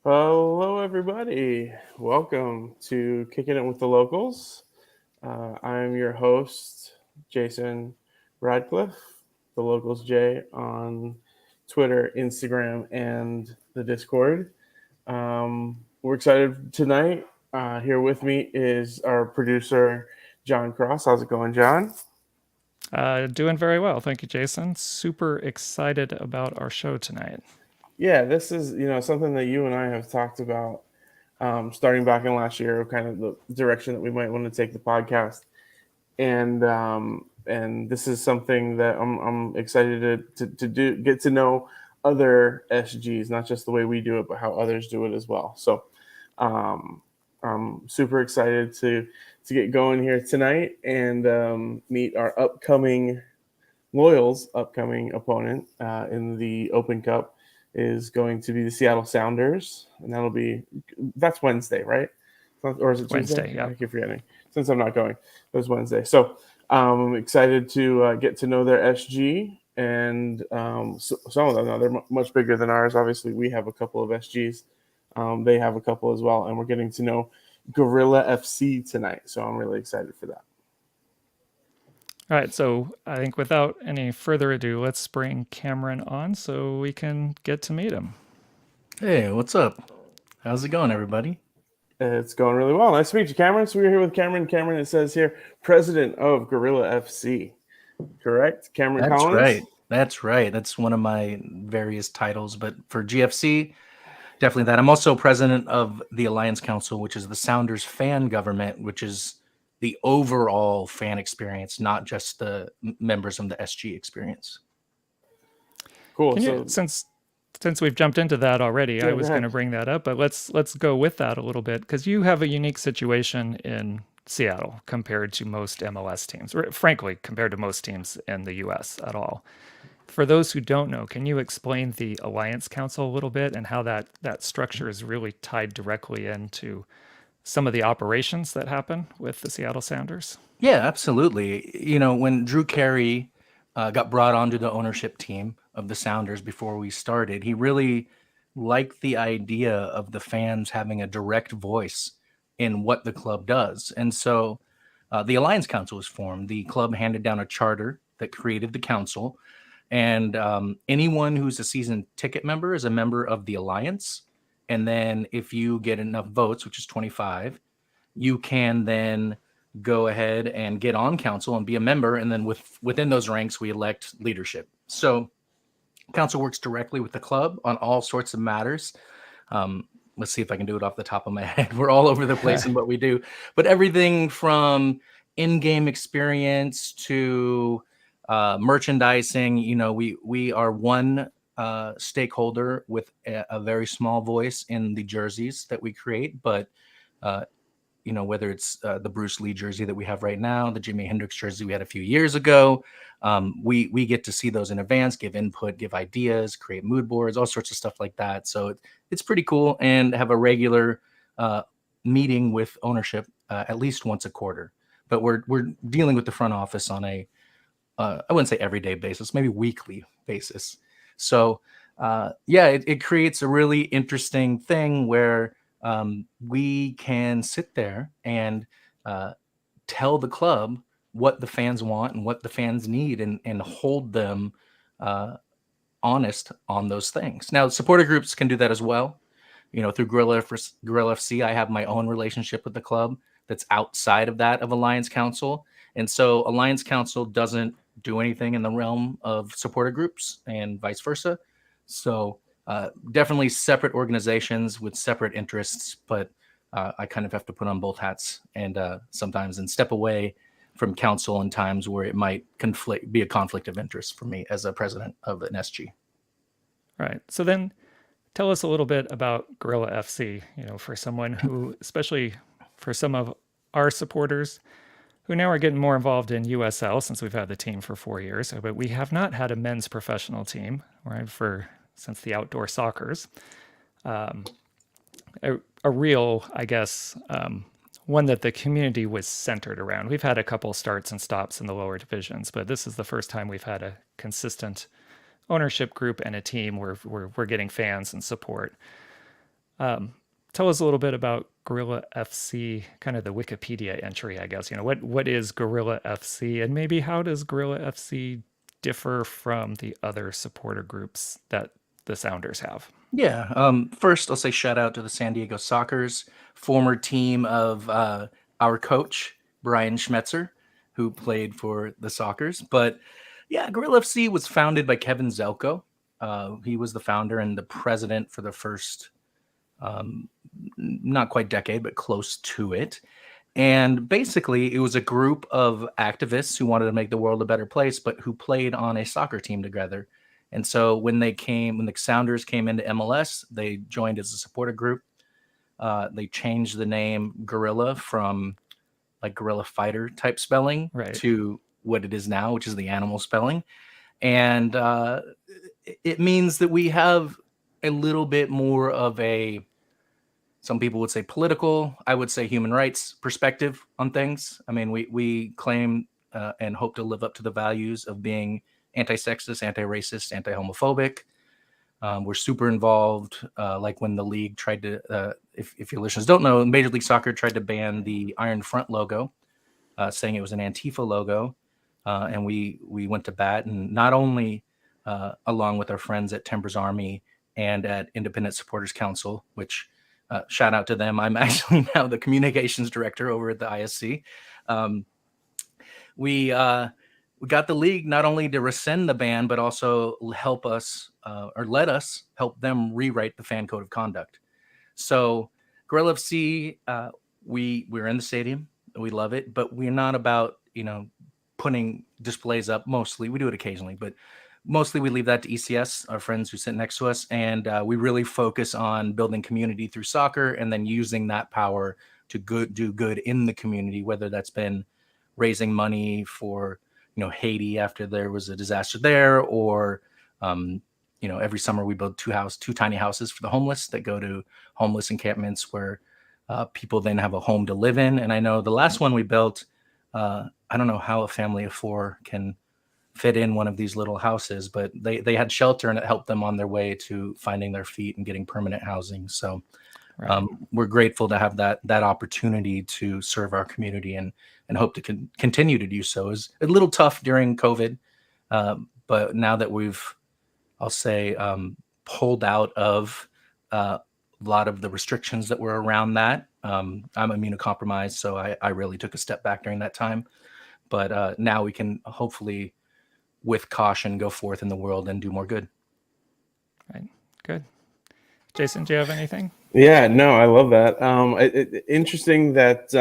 Hello, everybody. Welcome to Kicking It with the Locals. I'm your host, Jason Radcliffe, the Locals J on Twitter, Instagram, and the Discord. We're excited tonight. Here with me is our producer, John Cross. How's it going, John? Doing very well. Thank you, Jason. Super excited about our show tonight. Yeah, this is something that you and I have talked about starting back in last year, kind of the direction that we might want to take the podcast. And this is something that I'm excited to do, get to know other SGs, not just the way we do it, but how others do it as well. So um, I'm super excited to get going here tonight and meet our upcoming Loyal's upcoming opponent in the Open Cup is going to be the Seattle Sounders, and that's Wednesday, right? Or is it Tuesday? Wednesday, I yep. keep forgetting. Since I'm not going, it was Wednesday. So I'm excited to get to know their SG, and some of them now they're much bigger than ours. Obviously, we have a couple of SGs. They have a couple as well, and we're getting to know Gorilla FC tonight. So I'm really excited for that. All right, so I think without any further ado, let's bring Cameron on so we can get to meet him. Hey, what's up? How's it going, everybody? It's going really well. Nice to meet you, Cameron. So we're here with Cameron. Cameron, it says here, president of Gorilla FC. Correct? Cameron That's Collins? right. That's right. That's one of my various titles. But for GFC, definitely that. I'm also president of the Alliance Council, which is the Sounders fan government, which is the overall fan experience, not just the members of the SG experience. Cool. Can you So, since we've jumped into that already, I yeah, go was going ahead. to bring that up, but let's go with that a little bit because you have a unique situation in Seattle compared to most MLS teams, or frankly, compared to most teams in the US at all. For those who don't know, can you explain the Alliance Council a little bit and how that structure is really tied directly into some of the operations that happen with the Seattle Sounders? Yeah, absolutely. When Drew Carey got brought onto the ownership team of the Sounders before we started, he really liked the idea of the fans having a direct voice in what the club does. And so the Alliance Council was formed. The club handed down a charter that created the council. And anyone who's a season ticket member is a member of the Alliance. And then if you get enough votes, which is 25, you can then go ahead and get on council and be a member. And then within those ranks, we elect leadership. So council works directly with the club on all sorts of matters. Let's see if I can do it off the top of my head. We're all over the place in what we do, but everything from in-game experience to merchandising. We are one stakeholder with a very small voice in the jerseys that we create, but uh, whether it's the Bruce Lee jersey that we have right now, the Jimi Hendrix jersey we had a few years ago. We get to see those in advance, give input, give ideas, create mood boards, all sorts of stuff like that. So it's pretty cool, and have a regular uh, meeting with ownership at least once a quarter. But we're dealing with the front office on a I wouldn't say everyday basis, maybe weekly basis. So yeah, it creates a really interesting thing where we can sit there and uh, tell the club what the fans want and what the fans need, and hold them uh, honest on those things. Now, supporter groups can do that as well. Through Gorilla FC, I have my own relationship with the club that's outside of that of Alliance Council. And so Alliance Council doesn't do anything in the realm of supporter groups and vice versa. So definitely separate organizations with separate interests, but I kind of have to put on both hats and sometimes and step away from council in times where it might be a conflict of interest for me as a president of an SG. All right. So then tell us a little bit about Gorilla FC, for someone who, especially for some of our supporters who now are getting more involved in USL since we've had the team for 4 years, but we have not had a men's professional team, right, since the outdoor soccers. A real, I guess, one that the community was centered around. We've had a couple starts and stops in the lower divisions, but this is the first time we've had a consistent ownership group and a team where we're getting fans and support. Tell us a little bit about Gorilla FC, kind of the Wikipedia entry, I guess. What is Gorilla FC, and maybe how does Gorilla FC differ from the other supporter groups that the Sounders have? Yeah. First, I'll say shout out to the San Diego Sockers, former team of our coach, Brian Schmetzer, who played for the Sockers. But yeah, Gorilla FC was founded by Kevin Zelko. He was the founder and the president for the first, not quite decade, but close to it. And basically, it was a group of activists who wanted to make the world a better place, but who played on a soccer team together. And so when the Sounders came into MLS, they joined as a supporter group. They changed the name Gorilla from like Gorilla Fighter type spelling Right. to what it is now, which is the animal spelling. And it means that we have a little bit more of a, some people would say political, I would say human rights perspective on things. I mean, we claim and hope to live up to the values of being anti-sexist, anti-racist, anti-homophobic. We're super involved. Like when the league tried to, if your listeners don't know, Major League Soccer tried to ban the Iron Front logo, saying it was an Antifa logo. And we went to bat, and not only along with our friends at Timbers Army and at Independent Supporters Council, which shout out to them. I'm actually now the communications director over at the ISC. We got the league not only to rescind the ban, but also help us or let us help them rewrite the fan code of conduct. So Gorilla FC, we're in the stadium. We love it, but we're not about, putting displays up. Mostly we do it occasionally, but mostly we leave that to ECS, our friends who sit next to us. And we really focus on building community through soccer and then using that power to do good in the community, whether that's been raising money for, Haiti after there was a disaster there, or, every summer we build two tiny houses for the homeless that go to homeless encampments where people then have a home to live in. And I know the last one we built, I don't know how a family of 4 can fit in one of these little houses, but they had shelter and it helped them on their way to finding their feet and getting permanent housing. So Right. we're grateful to have that opportunity to serve our community and hope to continue to do so. It's a little tough during COVID, but now that we've, I'll say, pulled out of a lot of the restrictions that were around that. I'm immunocompromised, so I really took a step back during that time. But now we can hopefully, with caution, go forth in the world and do more good. Right. Good. Jason, do you have anything? Yeah, no, I love that. Interesting that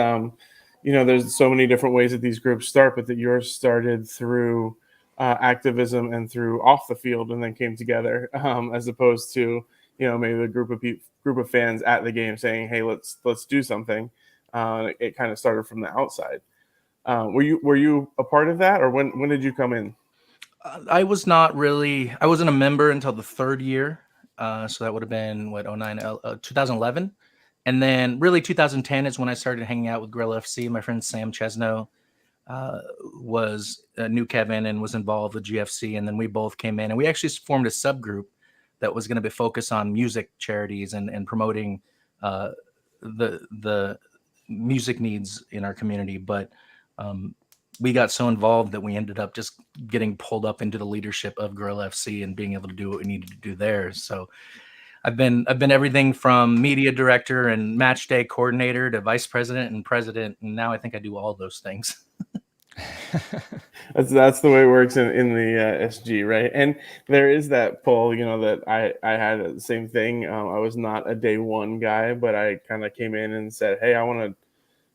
there's so many different ways that these groups start, but that yours started through activism and through off the field, and then came together, as opposed to maybe a group of fans at the game saying, "Hey, let's do something." It kind of started from the outside. Were you a part of that, or when did you come in? I wasn't a member until the third year. So that would have been 2011. And then really 2010 is when I started hanging out with Gorilla FC. My friend Sam Chesno knew Kevin and was involved with GFC. And then we both came in and we actually formed a subgroup that was going to be focused on music charities and promoting the music needs in our community. But we got so involved that we ended up just getting pulled up into the leadership of Gorilla FC and being able to do what we needed to do there. So I've been everything from media director and match day coordinator to vice president and president, and now I think I do all those things. That's the way it works in the SG, right? And there is that pull, that I had the same thing. I was not a day one guy, but I kind of came in and said, "Hey, I want to."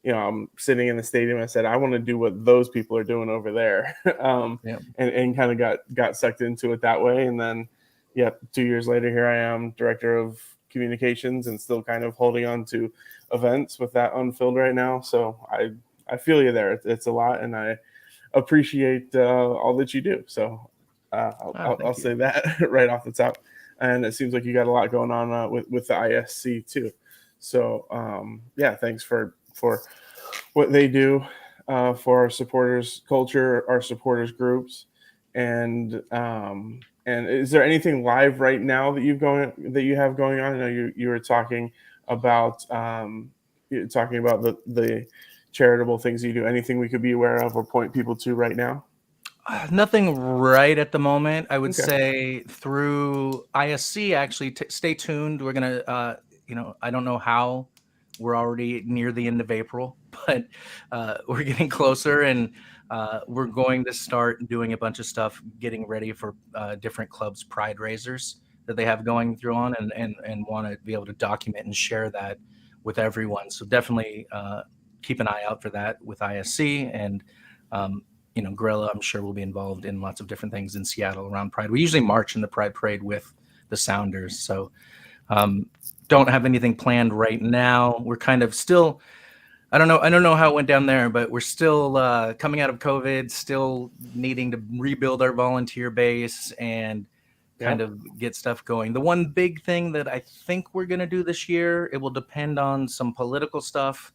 I'm sitting in the stadium. I said, I want to do what those people are doing over there, and kind of got sucked into it that way. And then, 2 years later, here I am, director of communications, and still kind of holding on to events with that unfilled right now. So I feel you there. It's a lot, and I appreciate all that you do. So I'll say that right off the top. And it seems like you got a lot going on with the ISC too. So thanks for what they do for our supporters culture, our supporters groups, and And is there anything live right now that you have going on? I know you were talking about the charitable things you do. Anything we could be aware of or point people to right now? Nothing right at the moment. I would Okay. say through ISC, actually, stay tuned. We're going to, I don't know how. We're already near the end of April, but we're getting closer, and we're going to start doing a bunch of stuff, getting ready for different clubs' pride raisers that they have going through on, and want to be able to document and share that with everyone. So definitely keep an eye out for that with ISC. And Gorilla, I'm sure, will be involved in lots of different things in Seattle around Pride. We usually march in the Pride Parade with the Sounders. So don't have anything planned right now. We're kind of still, I don't know how it went down there, but we're still coming out of COVID, still needing to rebuild our volunteer base and kind of get stuff going. The one big thing that I think we're going to do this year, it will depend on some political stuff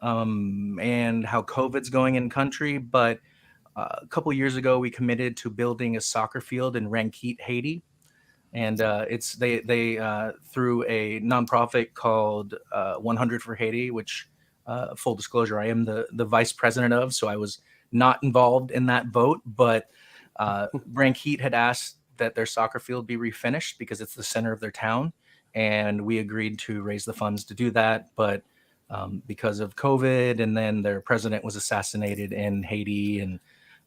and how COVID's going in country, but a couple years ago, we committed to building a soccer field in Rankit, Haiti, and it's they through a nonprofit called 100 for Haiti, which full disclosure, I am the vice president of, so I was not involved in that vote, but Rankit had asked that their soccer field be refinished because it's the center of their town, and we agreed to raise the funds to do that, but because of COVID, and then their president was assassinated in Haiti, and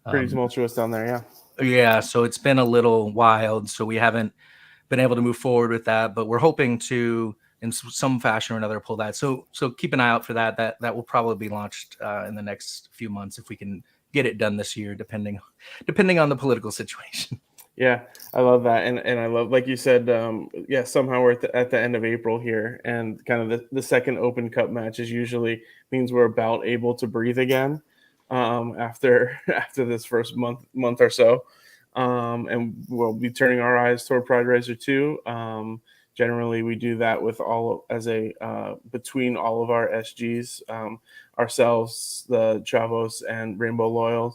Pretty tumultuous down there, yeah. So it's been a little wild. So we haven't been able to move forward with that, but we're hoping to, in some fashion or another, pull that. So keep an eye out for that. That will probably be launched in the next few months if we can get it done this year, depending on the political situation. Yeah, I love that, and I love, like you said, somehow we're at the end of April here, and kind of the second Open Cup match is usually means we're about able to breathe again after this first month or so, and we'll be turning our eyes toward Pride Raiser 2. Generally, we do that with between all of our SGs, ourselves, the Chavos, and Rainbow Loyals.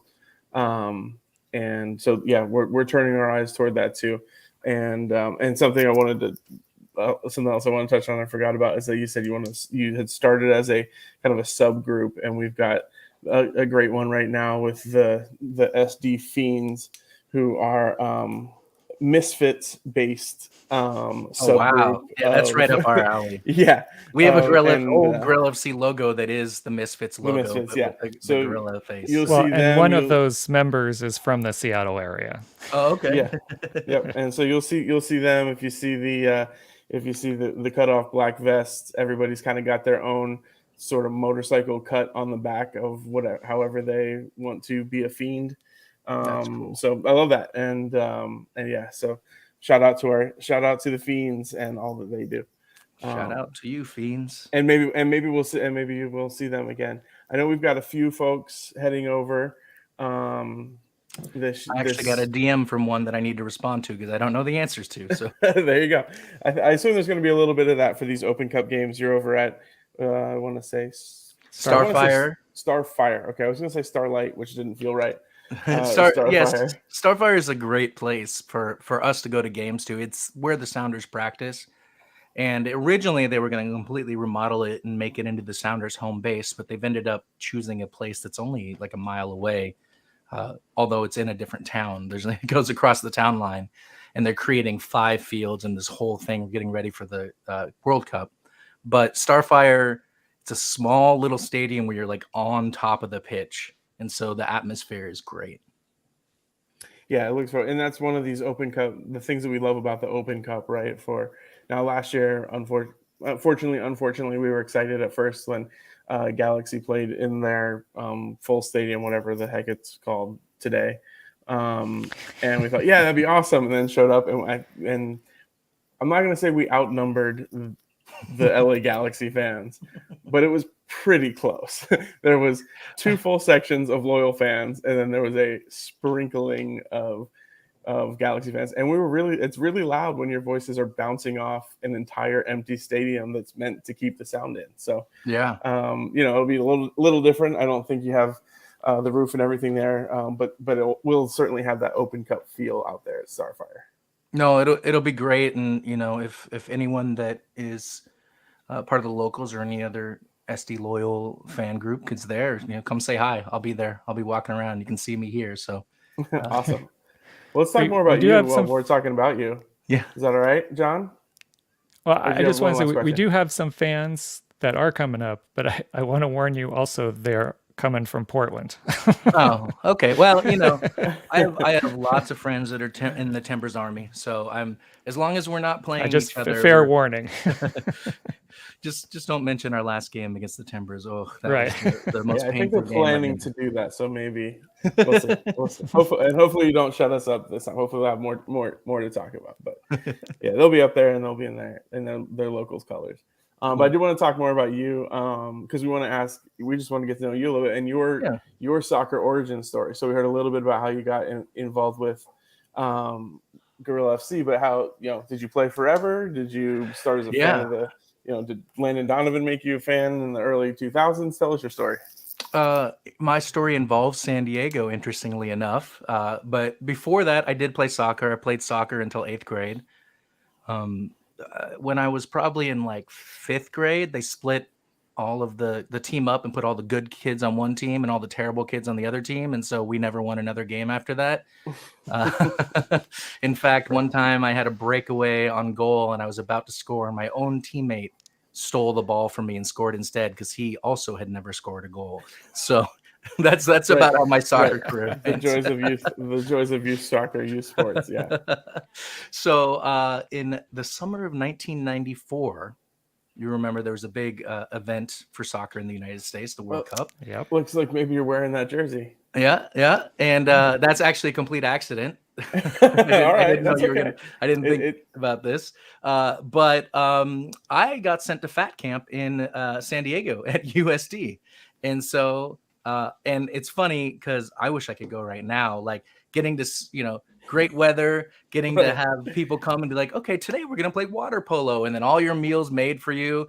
And so, we're turning our eyes toward that too. And something something else I want to touch on, I forgot about, is that you said you had started as a kind of a subgroup, and we've got a great one right now with the SD Fiends, who are Misfits based subgroup. Wow. Yeah, that's right up our alley. Yeah. We have a Gorilla, old Gorilla FC logo that is the Misfits logo. The Misfits, yeah. With So the Gorilla face. You'll see them. And one of those members is from the Seattle area. Oh, okay. Yeah. Yep. And so you'll see them if you see the cut off black vests. Everybody's kind of got their own sort of motorcycle cut on the back of however they want to be a fiend. Cool. So I love that, and yeah, so shout out to the Fiends and all that they do. Shout out to you, Fiends. And maybe we'll see them again. I know we've got a few folks heading over. I actually got a DM from one that I need to respond to because I don't know the answers to. So there you go. I assume there's going to be a little bit of that for these Open Cup games. You're over at I want to say Starfire. Starfire. Okay, I was going to say Starlight, which didn't feel right. Yes, Starfire is a great place for us to go to games to. It's where the Sounders practice. And originally they were going to completely remodel it and make it into the Sounders home base, but they've ended up choosing a place that's only like a mile away, although it's in a different town. It goes across the town line, and they're creating 5 fields and this whole thing, getting ready for the World Cup. But Starfire, it's a small little stadium where you're like on top of the pitch. And so the atmosphere is great. Yeah, it looks for, and that's one of these Open Cup, the things that we love about the Open Cup, right? For now, last year, unfortunately, we were excited at first when Galaxy played in their full stadium, whatever the heck it's called today, and we thought, yeah, that'd be awesome, and then showed up, and I'm not gonna say we outnumbered the LA Galaxy fans, but it was pretty close. There was 2 full sections of loyal fans, and then there was a sprinkling of Galaxy fans. And it's really loud when your voices are bouncing off an entire empty stadium that's meant to keep the sound in. So yeah, it'll be a little different. I don't think you have the roof and everything there, but it will certainly have that Open Cup feel out there at Starfire. No, it'll be great, and if anyone that is part of the locals or any other SD loyal fan group is there, come say hi. I'll be there. I'll be walking around. You can see me here. So Awesome. Well, let's talk more We about do you have while some. we're talking about you. yeah. Is that all right, John? Well, Or do I you have just want one to say last we question? do have some fans that are coming up, but I want to warn you also they're coming from Portland. Oh, okay. Well, I have lots of friends that are in the Timbers Army, so I'm as long as we're not I playing just each other, fair warning. just don't mention our last game against the Timbers. Oh, that Right. was the most Yeah, I think they're painful game I've planning been to do that, so maybe we'll see. We'll see. Hopefully you don't shut us up this time. Hopefully we'll have more to talk about. But to. yeah, they'll be up there and they'll be in their locals colors. But I Cool. do want to talk more about you because we just want to get to know you a little bit and Yeah. your soccer origin story. So we heard a little bit about how you got involved with Gorilla FC, but how did you play forever? Did you start as a fan Yeah. of the did Landon Donovan make you a fan in the early 2000s? Tell us your story. My story involves San Diego, interestingly enough. But before that, I did play soccer. I played soccer until 8th grade. Um, when I was probably in like 5th grade, they split all of the team up and put all the good kids on one team and all the terrible kids on the other team. And so we never won another game after that. In fact, one time I had a breakaway on goal and I was about to score, and my own teammate stole the ball from me and scored instead because he also had never scored a goal. So that's Right, about how my soccer right. career The ends. joys of youth soccer, youth sports. Yeah. So in the summer of 1994, you remember there was a big event for soccer in the United States, the World Cup. Yep. Looks like maybe you're wearing that jersey. Yeah, and that's actually a complete accident. All I right, didn't know that's you were okay. gonna. I didn't think about this, but I got sent to Fat Camp in San Diego at USD, and so and it's funny because I wish I could go right now, like getting to great weather, getting to Right. have people come and be like, okay, today we're gonna play water polo, and then all your meals made for you.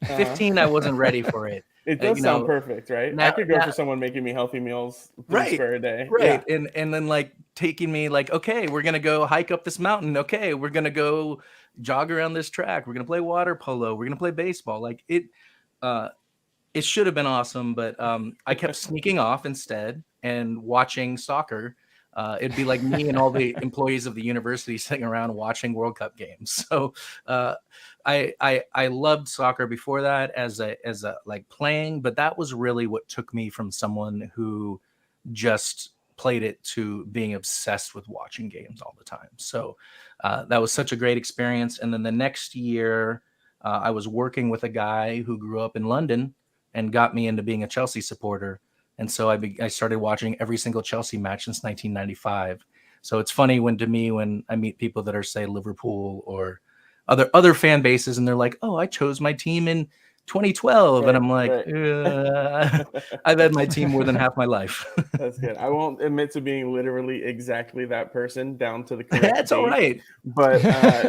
15, I wasn't ready for it. It does sound perfect, right? I Now, could go for someone making me healthy meals 3 right, square a day. right. Yeah. And then like taking me like, okay, we're gonna go hike up this mountain. Okay, we're gonna go jog around this track. We're gonna play water polo. We're gonna play baseball. Like it should have been awesome, but I kept sneaking off instead and watching soccer. It'd be like me and all the employees of the university sitting around watching World Cup games. So I loved soccer before that as a like playing, but that was really what took me from someone who just played it to being obsessed with watching games all the time. So that was such a great experience. And then the next year, I was working with a guy who grew up in London and got me into being a Chelsea supporter. And so I started watching every single Chelsea match since 1995. So it's funny when I meet people that are, say, Liverpool or other fan bases, and they're like, "Oh, I chose my team in 2012," and I'm like, "I've had my team more than half my life." That's good. I won't admit to being literally exactly that person down to the correct That's all date. right.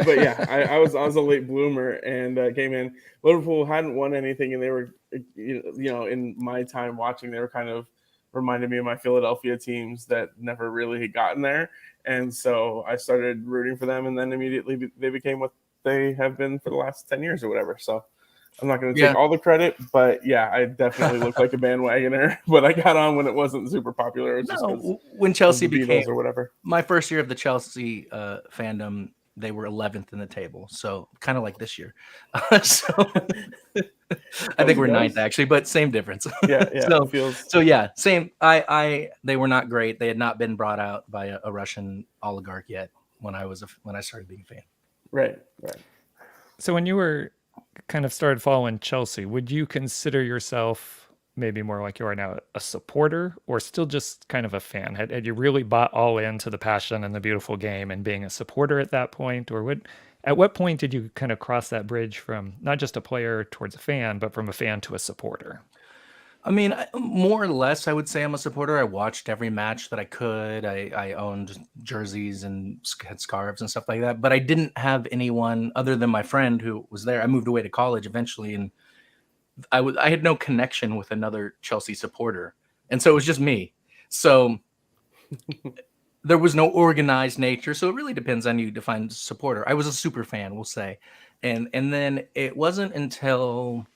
But yeah, I was a late bloomer and came in. Liverpool hadn't won anything, and they were in my time watching, they were kind of reminded me of my Philadelphia teams that never really had gotten there, and so I started rooting for them, and then immediately they became what they have been for the last 10 years or whatever. So I'm not going to take all the credit, but yeah, I definitely look like a bandwagoner. But I got on when it wasn't super popular. It was just when Chelsea the became Beatles or whatever. My first year of the Chelsea fandom, they were 11th in the table, so kind of like this year. So I think we're 9th actually, but same difference. Yeah. So yeah, same. They were not great. They had not been brought out by a Russian oligarch yet when I started being a fan. Right. So when you were kind of started following Chelsea, would you consider yourself maybe more like you are now, a supporter, or still just kind of a fan? Had you really bought all into the passion and the beautiful game and being a supporter at that point? Or at what point did you kind of cross that bridge from not just a player towards a fan, but from a fan to a supporter? I mean, more or less, I would say I'm a supporter. I watched every match that I could. I owned jerseys and had scarves and stuff like that. But I didn't have anyone other than my friend who was there. I moved away to college eventually, and I had no connection with another Chelsea supporter, and so it was just me. So there was no organized nature. So it really depends on you define supporter. I was a super fan, we'll say. And then it wasn't until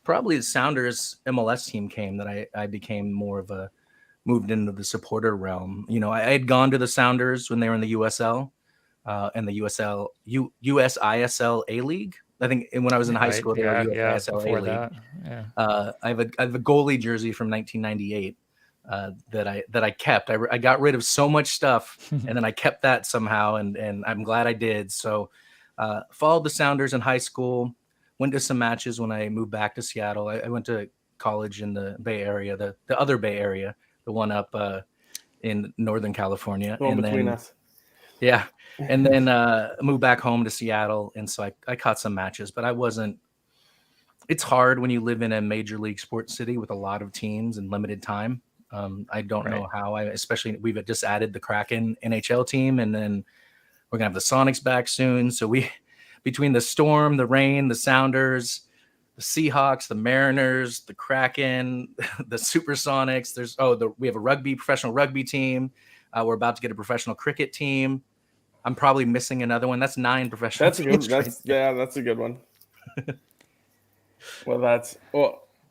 probably the Sounders MLS team came that I became more of a moved into the supporter realm. You know, I had gone to the Sounders when they were in the USL and the USISL A League. I think when I was in high Right. school, they were Yeah. Yeah. USISL A Before League. that. Yeah. I have a goalie jersey from 1998 that I kept. I got rid of so much stuff, and then I kept that somehow, and I'm glad I did. So followed the Sounders in high school. Went to some matches when I moved back to Seattle. I went to college in the Bay Area, the other Bay Area, the one up in Northern California, Going and between then us. yeah, and then moved back home to Seattle, and so I caught some matches, but I wasn't. It's hard when you live in a major league sports city with a lot of teams and limited time. I don't know how especially we've just added the Kraken NHL team, and then we're gonna have the Sonics back soon. So between the Storm, the Rain, the Sounders, the Seahawks, the Mariners, the Kraken, the Supersonics. We have a professional rugby team. We're about to get a professional cricket team. I'm probably missing another one. That's 9 professional teams. That's a good one.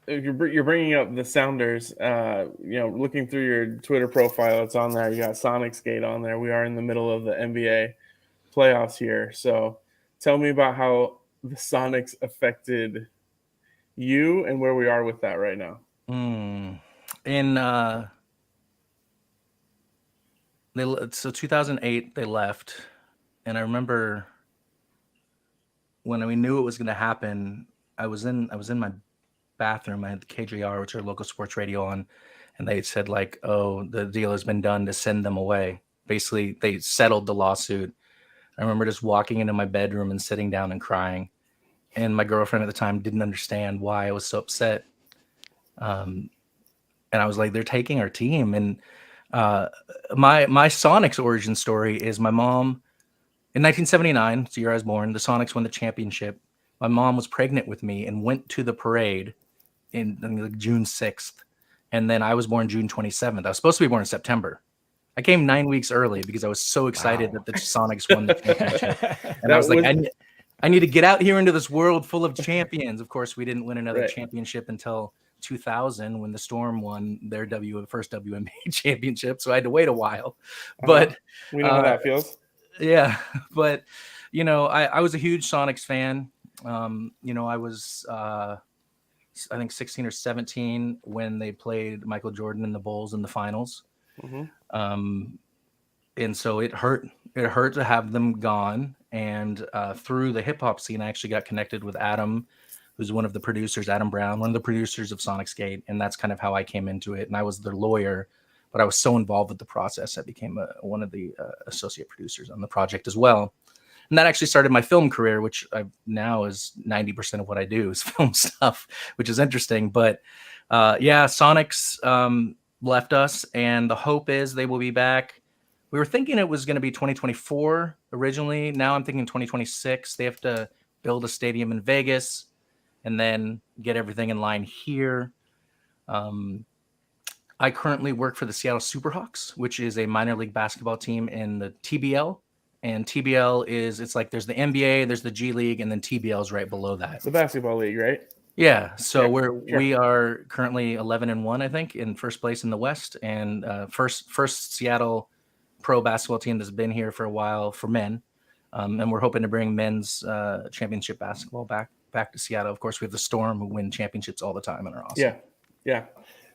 If you're bringing up the Sounders, looking through your Twitter profile, it's on there. You got Sonics Gate on there. We are in the middle of the NBA playoffs here. So tell me about how the Sonics affected you and where we are with that right now. So 2008 they left, and I remember when we knew it was going to happen. I was in my bathroom. I had the KJR, which are local sports radio, on, and they said like, "Oh, the deal has been done to send them away." Basically, they settled the lawsuit. I remember just walking into my bedroom and sitting down and crying, and my girlfriend at the time didn't understand why I was so upset. And I was like, "They're taking our team." And my Sonics origin story is my mom in 1979, it's the year I was born. The Sonics won the championship. My mom was pregnant with me and went to the parade in like June 6th. And then I was born June 27th. I was supposed to be born in September. I came 9 weeks early because I was so excited that the Sonics won the championship. And I was like, I need to get out here into this world full of champions. Of course, we didn't win another championship until 2000 when the Storm won their first WNBA championship. So I had to wait a while. But we know how that feels. Yeah, but I was a huge Sonics fan. I was I think 16 or 17 when they played Michael Jordan and the Bulls in the finals. And so it hurt to have them gone. And through the hip hop scene, I actually got connected with Adam, who's one of the producers, Adam Brown, one of the producers of Sonics Gate, and that's kind of how I came into it. And I was their lawyer. But I was so involved with the process, I became one of the associate producers on the project as well. And that actually started my film career, which now is 90% of what I do is film stuff, which is interesting. But Sonics left us, and the hope is they will be back. We were thinking it was going to be 2024 originally. Now I'm thinking 2026. They have to build a stadium in Vegas and then get everything in line here. I currently work for the Seattle Superhawks, which is a minor league basketball team in the TBL. And TBL it's like there's the NBA, there's the G League, and then TBL is right below that. It's the basketball league, right? Yeah. So we are currently 11-1, I think, in first place in the West, and first Seattle pro basketball team that's been here for a while for men. And we're hoping to bring men's championship basketball back to Seattle. Of course, we have the Storm, who win championships all the time and are awesome. Yeah.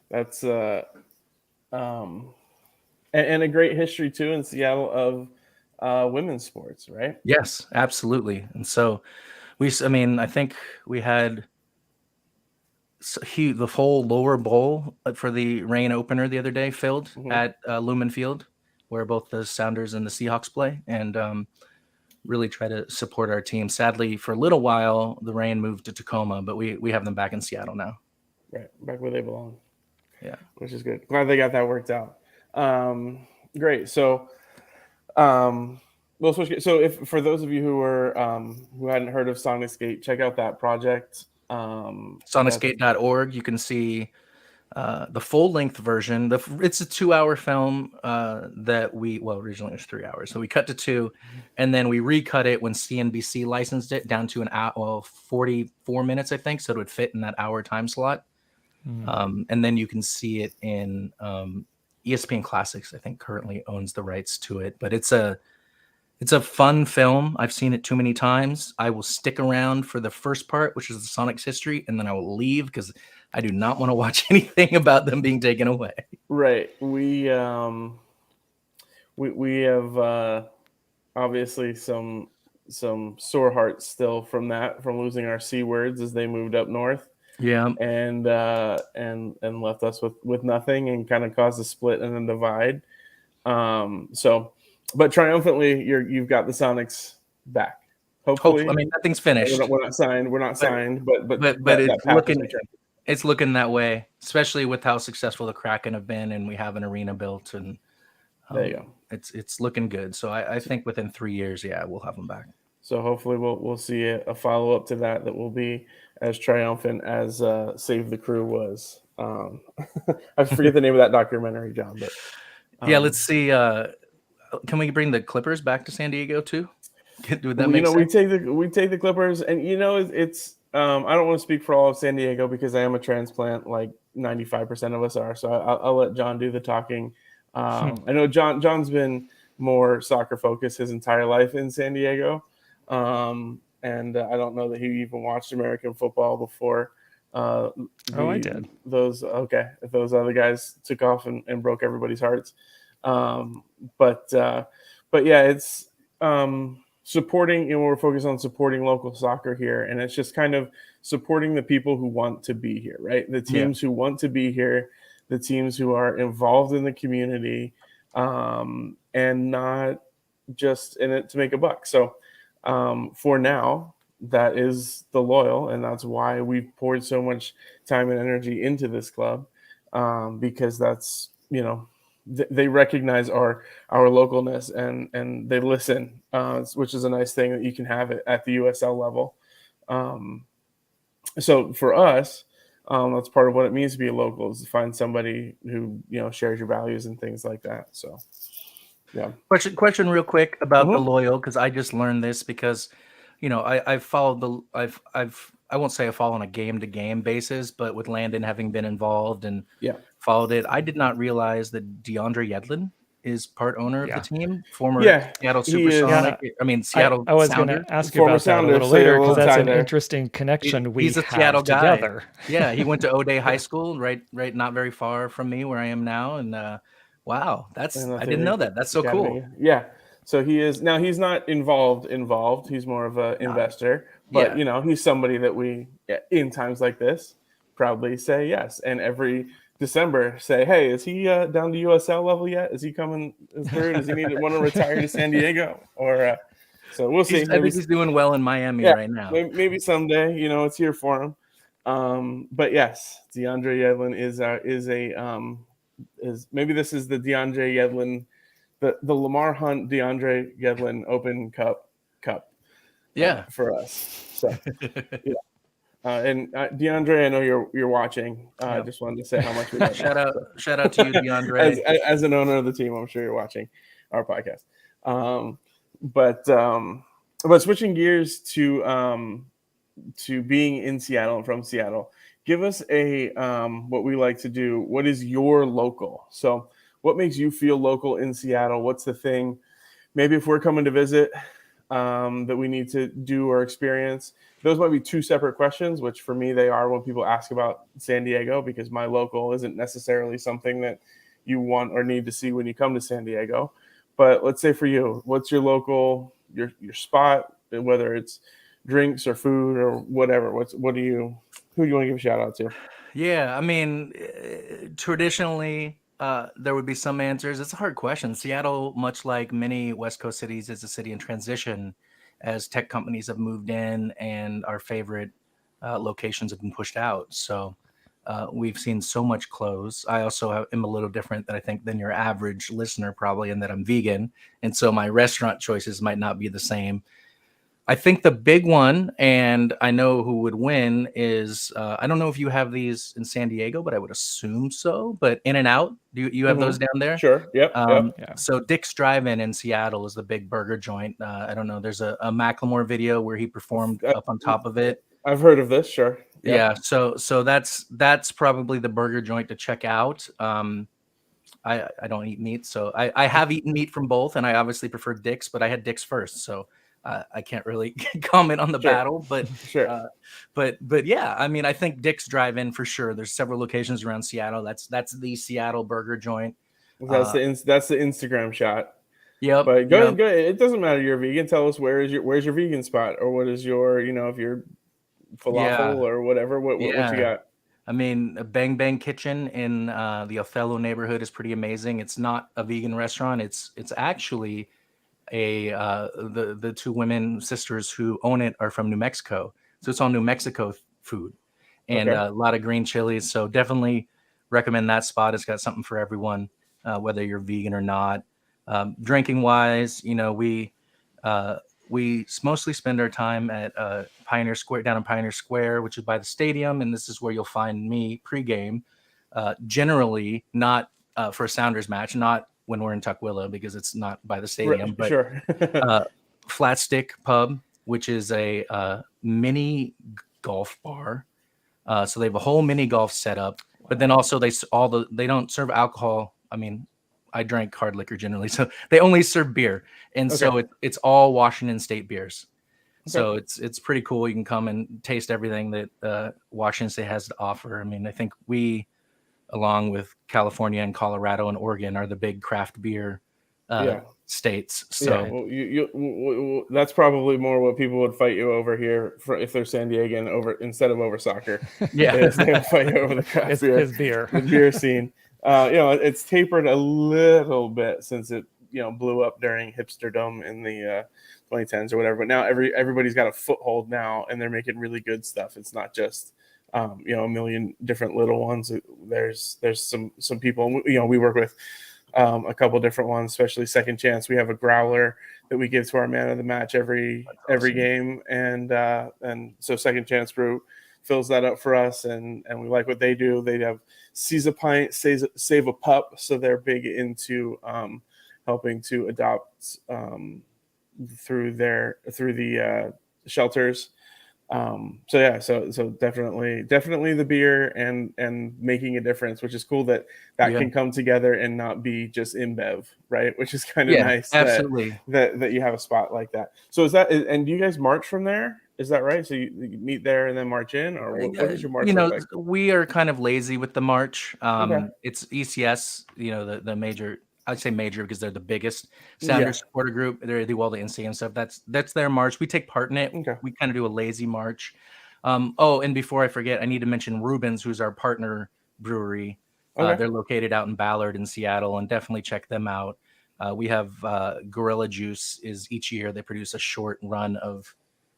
That's and a great history too in Seattle of women's sports, right? Yes, absolutely. And so I think we had the whole lower bowl for the Rain opener the other day filled at Lumen Field, where both the Sounders and the Seahawks play, and really try to support our team. Sadly, for a little while, the Rain moved to Tacoma, but we have them back in Seattle now. Right, back where they belong. Yeah, which is good. Glad they got that worked out. Great. So, we'll switch. So, if for those of you who hadn't heard of Sonics Gate, check out that project. Sonicsgate.org. You can see the full length version. It's a 2-hour film that originally it was 3 hours, so we cut to 2, and then we recut it when CNBC licensed it down to an hour, 44 minutes, I think, so it would fit in that hour time slot. And then you can see it in ESPN Classics. I think currently owns the rights to it, but it's a fun film. I've seen it too many times. I will stick around for the first part, which is the Sonic's history, and then I will leave because I do not want to watch anything about them being taken away. Right. We have obviously some sore hearts still from losing our C words as they moved up north. Yeah. And left us with nothing and kind of caused a split and a divide. But triumphantly, you've got the Sonics back. Hopefully, I mean, nothing's finished. We're not signed. But it's looking that way, especially with how successful the Kraken have been, and we have an arena built, and there you go. It's looking good. So I think within 3 years, we'll have them back. So hopefully we'll see a follow up to that will be as triumphant as Save the Crew was. I forget the name of that documentary, John. But let's see. Can we bring the Clippers back to San Diego too? Would that make sense? We take the Clippers, and it's. I don't want to speak for all of San Diego because I am a transplant, like 95% of us are. So I'll let John do the talking. I know John's been more soccer focused his entire life in San Diego. And I don't know that he even watched American football before. I did. If those other guys took off and broke everybody's hearts. But yeah, it's supporting, we're focused on supporting local soccer here. And it's just kind of supporting the people who want to be here, right? The teams who want to be here, the teams who are involved in the community, and not just in it to make a buck. So, for now, that is the loyal, and that's why we've poured so much time and energy into this club, because that's, they recognize our localness and they listen, which is a nice thing that you can have it at the USL level. So for us, that's part of what it means to be a local, is to find somebody who, shares your values and things like that. So. Yeah. Question real quick about the loyal, because I just learned this because, I've followed I won't say I follow on a game to game basis, but with Landon having been involved and followed it, I did not realize that DeAndre Yedlin is part owner of the team, former Seattle Supersonic. Seattle. I was going to ask you about that a little later because that's an interesting connection he's a Seattle together. Guy. He went to O'Day High School, right, not very far from me where I am now, and wow, I didn't know that. That's so cool. Yeah. So he is now. He's not involved. He's more of an investor, but he's somebody that we, in times like this, proudly say yes. And every December say, hey, is he down to USL level yet? Is he coming through? Does he want to retire to San Diego? Or so we'll see. I think he's doing well in Miami right now. Maybe someday, it's here for him. But yes, DeAndre Yedlin is maybe this is the DeAndre Yedlin, the Lamar Hunt DeAndre Yedlin Open Cup for us. So and DeAndre, I know you're watching. I just wanted to say how much we love shout out to you, DeAndre. as an owner of the team, I'm sure you're watching our podcast. But switching gears to being in Seattle and from Seattle, give us what we like to do. What is your local? So what makes you feel local in Seattle? What's the thing, maybe if we're coming to visit, that we need to do or experience? Those might be two separate questions, which for me they are when people ask about San Diego, because my local isn't necessarily something that you want or need to see when you come to San Diego. But let's say for you, what's your local, your spot, whether it's drinks or food or whatever? Who do you want to give a shout out to? Yeah, traditionally there would be some answers. It's a hard question. Seattle, much like many West Coast cities, is a city in transition as tech companies have moved in and our favorite locations have been pushed out. So we've seen so much close. I also am a little different than your average listener, probably, in that I'm vegan. And so my restaurant choices might not be the same. I think the big one, and I know who would win, is I don't know if you have these in San Diego, but I would assume so. But In-N-Out, do you have those down there? Sure. Yep. Yep. Yeah. So Dick's Drive-In in Seattle is the big burger joint. I don't know. There's a Macklemore video where he performed up on top of it. I've heard of this. Sure. Yep. Yeah. So that's probably the burger joint to check out. I don't eat meat, so I have eaten meat from both, and I obviously prefer Dick's, but I had Dick's first, so I can't really comment on the Sure. battle. But Sure. but yeah, I mean, I think Dick's Drive-In for sure. There's several locations around Seattle. That's the Seattle burger joint. That's the Instagram shot. Yep. But go yep. ahead, go ahead. It doesn't matter. You're vegan. Tell us where's your vegan spot, or what is your, if you're falafel or whatever. What you got? I mean, a Bang Bang Kitchen in the Othello neighborhood is pretty amazing. It's not a vegan restaurant. It's actually the two women sisters who own it are from New Mexico, so it's all New Mexico food and a lot of green chilies. So definitely recommend that spot. It's got something for everyone, whether you're vegan or not. Drinking wise, we mostly spend our time at Pioneer Square, down in Pioneer Square, which is by the stadium, and this is where you'll find me pregame. Generally, not for a Sounders match, not when we're in Tukwila because it's not by the stadium. But sure. Flat Stick Pub, which is a mini golf bar. So they have a whole mini golf setup, but then also they don't serve alcohol. I mean, I drank hard liquor generally, so they only serve beer, and so it's all Washington State beers. So it's pretty cool. You can come and taste everything that Washington State has to offer. I mean, I think we, along with California and Colorado and Oregon, are the big craft beer states. So well, that's probably more what people would fight you over here if they're San Diegan instead of over soccer. Yeah, they would fight you over the craft beer, his beer, the beer scene. It's tapered a little bit since it blew up during Hipsterdom in the 2010s or whatever. But now everybody's got a foothold now, and they're making really good stuff. It's not just a million different little ones. There's some people. We work with a couple different ones, especially Second Chance. We have a growler that we give to our man of the match every game, and so Second Chance Brew fills that up for us, and we like what they do. They have Seize a Pint, Save a Pup, so they're big into helping to adopt through the shelters. So definitely the beer and making a difference, which is cool that can come together and not be just InBev, right? Which is kind of nice. Absolutely. That you have a spot like that. So and do you guys march from there? Is that right? So you meet there and then march in, or what does your march look like? We are kind of lazy with the march. It's ECS, the major. I'd say major because they're the biggest Sounders supporter group. They do all the NC and stuff. That's their march. We take part in it. We kind of do a lazy march. And before I forget, I need to mention Rubens, who's our partner brewery. They're located out in Ballard in Seattle, and definitely check them out. We have Gorilla Juice is each year they produce a short run of.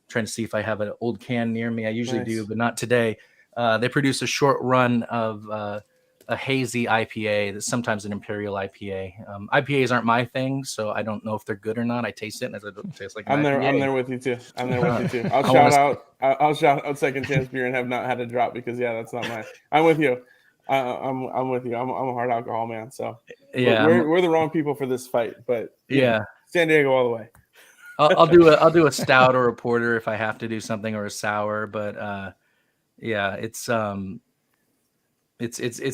Trying to see if I have an old can near me. I usually do, but not today. They produce a short run of a hazy IPA that's sometimes an imperial IPA. IPAs aren't my thing, so I don't know if they're good or not. I taste it and it tastes like I'm there with you too. I'll shout out Second Chance Beer and have not had a drop because that's not mine. I'm with you. I'm with you. I'm a hard alcohol man, so we're the wrong people for this fight, but San Diego all the way. I'll do a stout or a porter if I have to do something, or a sour, but it's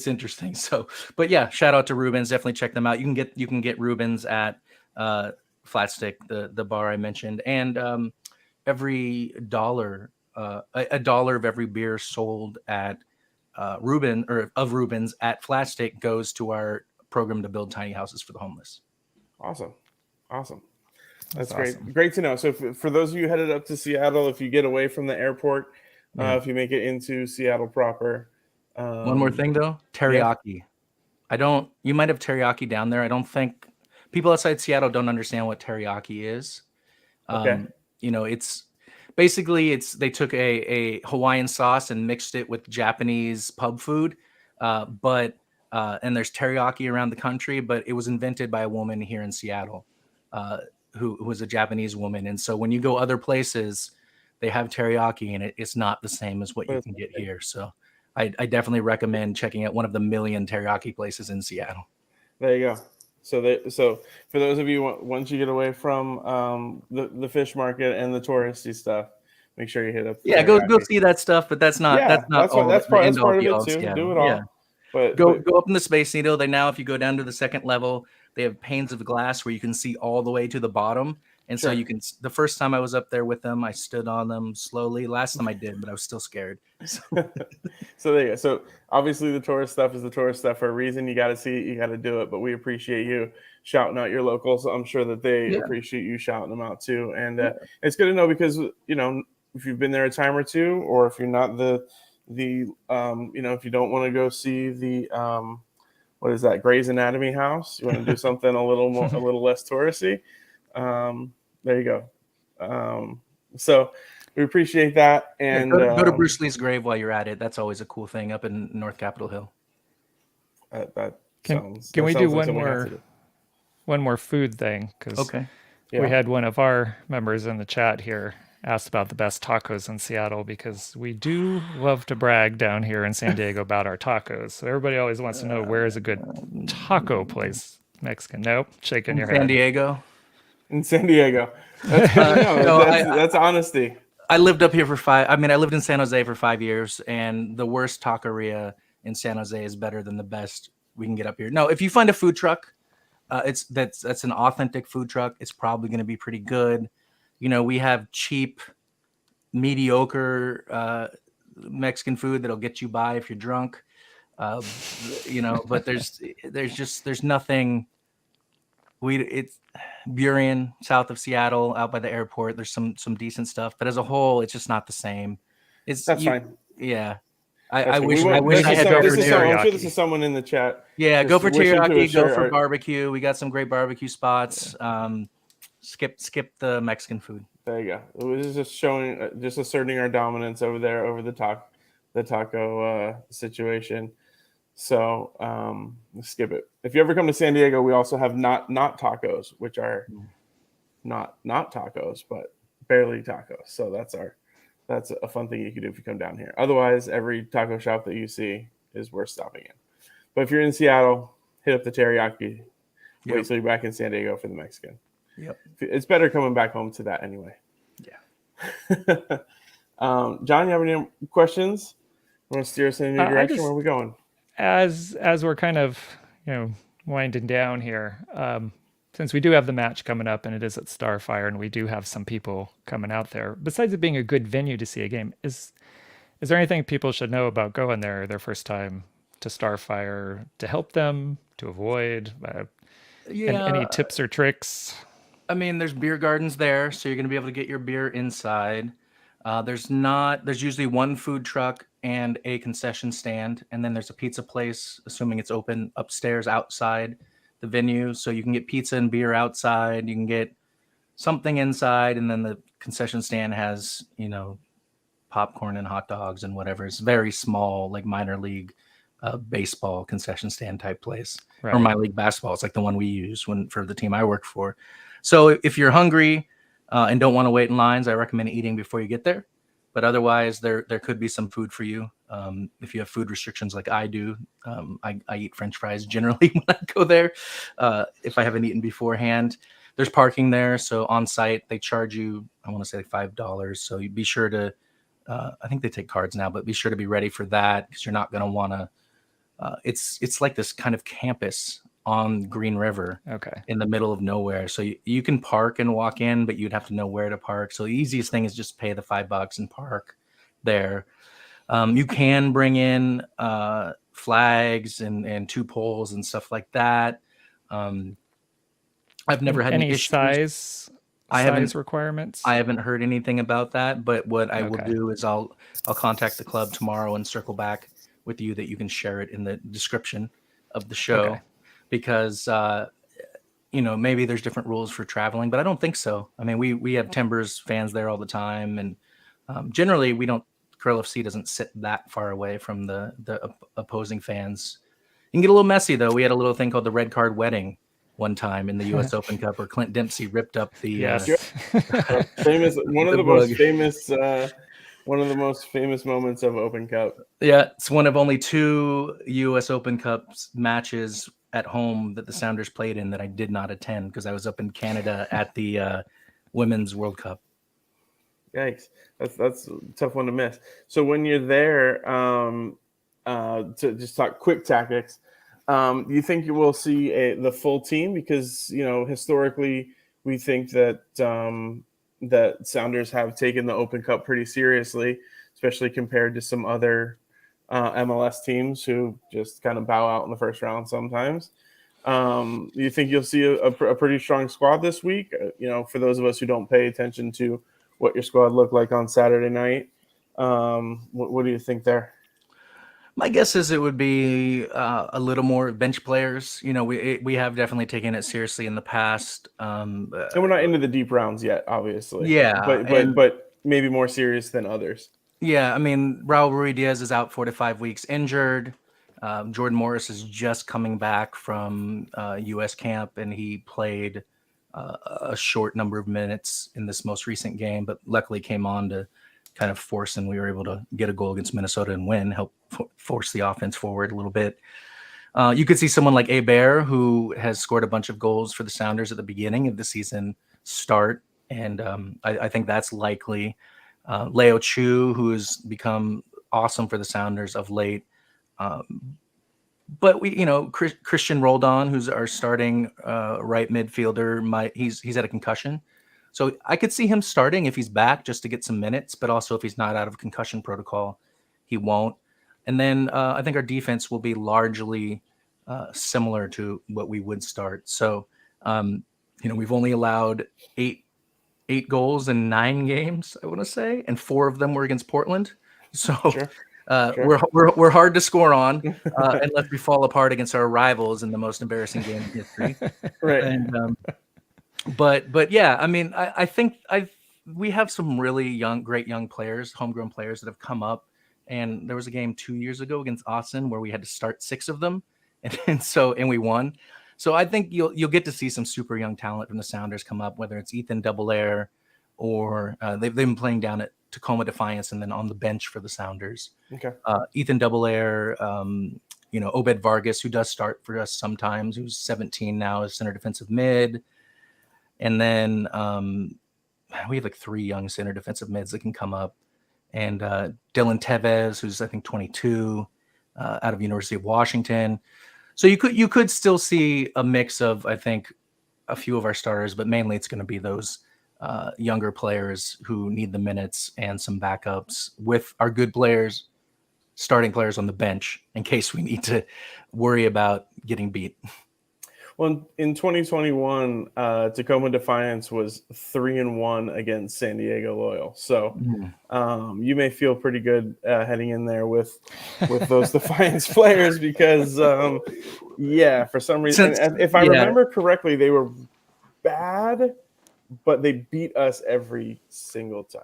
interesting. So, but shout out to Rubens. Definitely check them out. You can get Rubens at Flat Stick, the bar I mentioned, and every dollar, a dollar of every beer sold at Rubens at Flat Stick goes to our program to build tiny houses for the homeless. Awesome. That's great. Awesome. Great to know. So for those of you headed up to Seattle, if you get away from the airport, if you make it into Seattle proper. One more thing though, teriyaki. You might have teriyaki down there. I don't think people outside Seattle don't understand what teriyaki is. It's basically they took a Hawaiian sauce and mixed it with Japanese pub food. And there's teriyaki around the country, but it was invented by a woman here in Seattle. who was a Japanese woman. And so when you go other places, they have teriyaki, and it's not the same as what you can get here. So I definitely recommend checking out one of the million teriyaki places in Seattle. There you go. So for those of you, once you get away from the fish market and the touristy stuff, make sure you hit up. Yeah, go see that stuff, but that's not all. That's part of it too. Seattle. Do it all. Yeah. But go up in the Space Needle. They now, if you go down to the second level, they have panes of glass where you can see all the way to the bottom. And so you can. The first time I was up there with them, I stood on them slowly. Last time I did, but I was still scared. So there you go. So obviously the tourist stuff is the tourist stuff for a reason. You got to see it, you got to do it. But we appreciate you shouting out your locals. I'm sure that they appreciate you shouting them out too. And it's good to know because, you know, if you've been there a time or two, or if you're not you know, if you don't want to go see the what is that, Grey's Anatomy house, you want to do something a little less touristy. There you go. So we appreciate that. And go to Bruce Lee's grave while you're at it. That's always a cool thing up in North Capitol Hill. Can we do one more food thing? Because we had one of our members in the chat here asked about the best tacos in Seattle, because we do love to brag down here in San Diego about our tacos. So everybody always wants to know, where is a good taco place, Mexican? Nope, shaking your head. In San Diego. That's honesty. I lived up here I lived in San Jose for 5 years, and the worst taqueria in San Jose is better than the best we can get up here. No, if you find a food truck, that's an authentic food truck, it's probably going to be pretty good. You know, we have cheap, mediocre Mexican food that'll get you by if you're drunk. You know, but there's nothing. It's Burien, south of Seattle, out by the airport. There's some decent stuff, but as a whole, it's just not the same. That's fine. Yeah, I wish I had go for teriyaki. I'm sure this is someone in the chat. Yeah, go for teriyaki. Go for barbecue. We got some great barbecue spots. Skip the Mexican food. There you go. It was just showing, just asserting our dominance over there, over the taco situation. So skip it. If you ever come to San Diego, we also have not tacos, which are not tacos, but barely tacos. So that's a fun thing you can do if you come down here. Otherwise, every taco shop that you see is worth stopping in. But if you're in Seattle, hit up the teriyaki. Wait till you're back in San Diego for the Mexican. Yep. It's better coming back home to that anyway. Yeah. John, you have any questions? Want to steer us in a new direction? Where are we going? As we're kind of, you know, winding down here, since we do have the match coming up and it is at Starfire and we do have some people coming out there, besides it being a good venue to see a game, is there anything people should know about going there their first time to Starfire to help them, to avoid? Any tips or tricks? I mean, there's beer gardens there, so you're going to be able to get your beer inside. There's usually one food truck and a concession stand, and then there's a pizza place, assuming it's open, upstairs outside the venue. So you can get pizza and beer outside. You can get something inside, and then the concession stand has, you know, popcorn and hot dogs and whatever. It's very small, like minor league baseball concession stand type place, right. Or minor league basketball. It's like the one we use for the team I work for. So if you're hungry and don't want to wait in lines, I recommend eating before you get there. But otherwise, there could be some food for you. If you have food restrictions like I do, I eat French fries generally when I go there. If I haven't eaten beforehand, there's parking there. So on site, they charge you, I want to say like $5. So you be sure to, I think they take cards now, but be sure to be ready for that, because you're not going to want to. It's like this kind of campus on Green River, in the middle of nowhere. So you can park and walk in, but you'd have to know where to park. So the easiest thing is just pay the $5 and park there. You can bring in flags and 2 poles and stuff like that. I've never had any size requirements. I haven't heard anything about that, but what I will do is I'll contact the club tomorrow and circle back with you that you can share it in the description of the show. Because, you know, maybe there's different rules for traveling, but I don't think so. I mean, we have Timbers fans there all the time. And generally, Curl FC doesn't sit that far away from the opposing fans. You can get a little messy, though. We had a little thing called the red card wedding one time in the U.S. Open Cup, where Clint Dempsey ripped up the Yes. famous one of The the most bug. famous moments of Open Cup. Yeah, it's one of only 2 U.S. Open Cups matches at home that the Sounders played in that I did not attend because I was up in Canada at the Women's World Cup. Yikes, that's a tough one to miss. So when you're there, to just talk quick tactics, do you think you will see the full team? Because historically we think that that Sounders have taken the Open Cup pretty seriously, especially compared to some other MLS teams who just kind of bow out in the first round sometimes. Do you think you'll see a pretty strong squad this week? For those of us who don't pay attention to what your squad looked like on Saturday night, what do you think there? My guess is it would be a little more bench players. We have definitely taken it seriously in the past. And we're not into the deep rounds yet, obviously. Yeah, but maybe more serious than others. Yeah, I mean, Raul Ruidiaz is out 4 to 5 weeks injured. Jordan Morris is just coming back from U.S. camp, and he played a short number of minutes in this most recent game, but luckily came on to kind of force, and we were able to get a goal against Minnesota and win, help force the offense forward a little bit. You could see someone like Hebert, who has scored a bunch of goals for the Sounders at the beginning of the season, start, and I think that's likely. Leo Chu, who has become awesome for the Sounders of late. But Christian Roldan, who's our starting right midfielder, he's had a concussion. So I could see him starting if he's back just to get some minutes, but also if he's not out of concussion protocol, he won't. And then I think our defense will be largely similar to what we would start. So, we've only allowed eight goals in 9 games, I want to say, and 4 of them were against Portland. So Sure. we're hard to score on unless we fall apart against our rivals in the most embarrassing game in history. Right. And but yeah, I mean, I think we have some really great young players, homegrown players that have come up. And there was a game 2 years ago against Austin where we had to start 6 of them, and we won. So I think you'll get to see some super young talent from the Sounders come up, whether it's Ethan Doubleair or they've been playing down at Tacoma Defiance and then on the bench for the Sounders. Okay. Ethan Doubleair, Obed Vargas, who does start for us sometimes, who's 17 now, is center defensive mid. And then we have like 3 young center defensive mids that can come up. And Dylan Tevez, who's I think 22, out of University of Washington. So you could still see a mix of, I think, a few of our starters, but mainly it's going to be those younger players who need the minutes and some backups with our good players, starting players on the bench in case we need to worry about getting beat. Well, in 2021, Tacoma Defiance was 3-1 against San Diego Loyal. So you may feel pretty good heading in there with those Defiance players because, for some reason, if I remember correctly, they were bad, but they beat us every single time.